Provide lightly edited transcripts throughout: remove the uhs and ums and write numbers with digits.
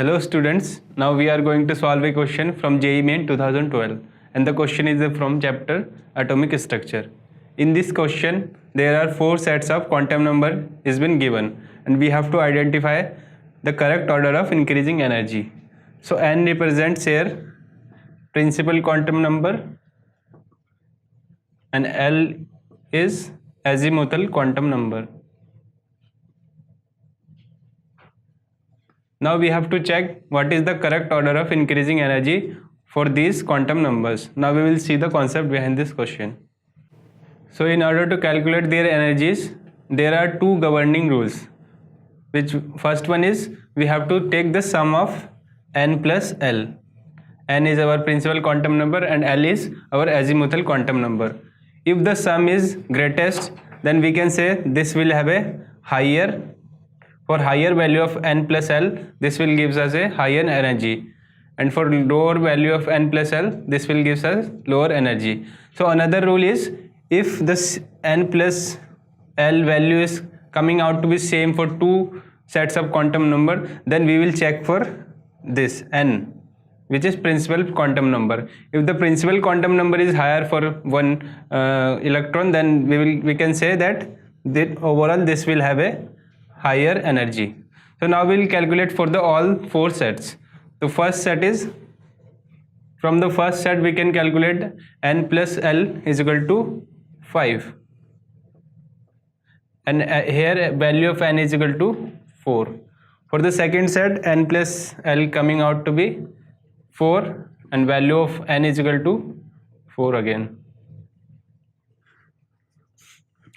Hello students, now we are going to solve a question from JEE Main 2012 and the question is from chapter Atomic Structure. In this question, there are 4 sets of quantum number is been given and we have to identify the correct order of increasing energy. So n represents here principal quantum number and L is azimuthal quantum number. Now we have to check what is the correct order of increasing energy for these quantum numbers. Now we will see the concept behind this question. So in order to calculate their energies, there are 2 governing rules. Which first one is we have to take the sum of n plus L. N is our principal quantum number and L is our azimuthal quantum number. If the sum is greatest, then we can say this will have a higher. For higher value of n plus L, this will gives us a higher energy, and for lower value of n plus L, this will gives us lower energy. So another rule is if this n plus L value is coming out to be same for 2 sets of quantum number, then we will check for this n, which is principal quantum number. If the principal quantum number is higher for one electron, then we can say that overall this will have a higher energy. So now we will calculate for the all 4 sets. The first set is, from the first set we can calculate n plus L is equal to 5 and here value of n is equal to 4. For the second set, n plus L coming out to be 4 and value of n is equal to 4 again.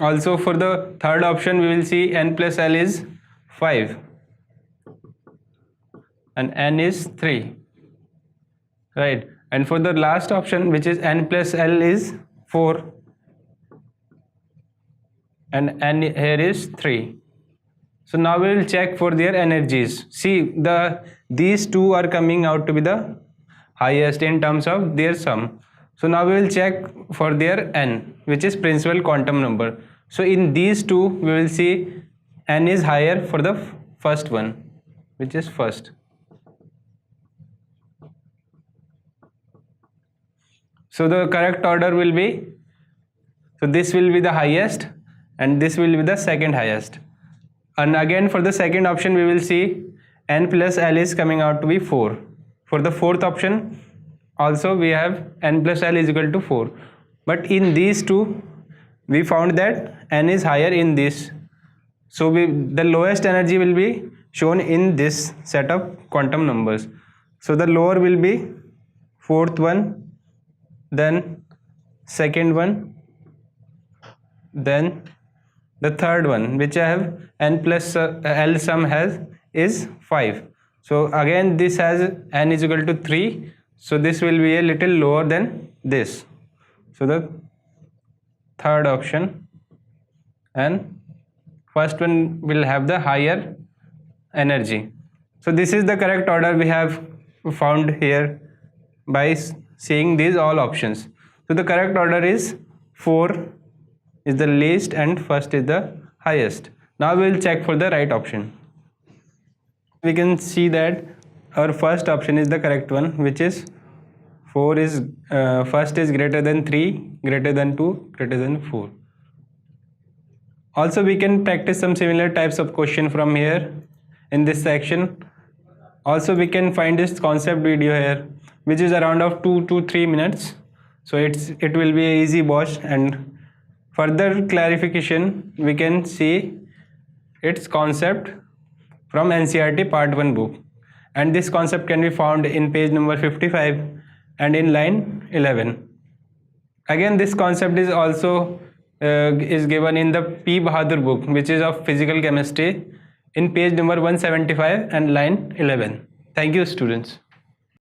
Also for the third option we will see n plus L is 5 and n is 3, right? And for the last option, which is n plus L is 4 and n here is 3. So now we will check for their energies. See, these 2 are coming out to be the highest in terms of their sum. So now we will check for their n, which is principal quantum number. So in these 2 we will see n is higher for the first one, which is first. So the correct order will be, so this will be the highest and this will be the second highest. And again for the second option we will see n plus L is coming out to be 4. For the fourth option also we have n plus L is equal to 4. But in these 2 we found that n is higher in this. So the lowest energy will be shown in this set of quantum numbers. So the lower will be fourth one, then second one, then the third one, which I have n plus L sum has is 5. So again this has n is equal to 3. So this will be a little lower than this. So the third option and first one will have the higher energy. So this is the correct order we have found here by seeing these all options. So the correct order is 4 is the least and first is the highest. Now we will check for the right option. We can see that our first option is the correct one, which is 4 is first is greater than 3, greater than 2, greater than 4. Also we can practice some similar types of question from here in this section. Also we can find this concept video here, which is around of 2 to 3 minutes. So it will be an easy watch, and further clarification we can see its concept from NCERT part 1 book, and this concept can be found in page number 55 and in line 11. Again this concept is also is given in the P. Bahadur book, which is of physical chemistry, in page number 175 and line 11. Thank you students.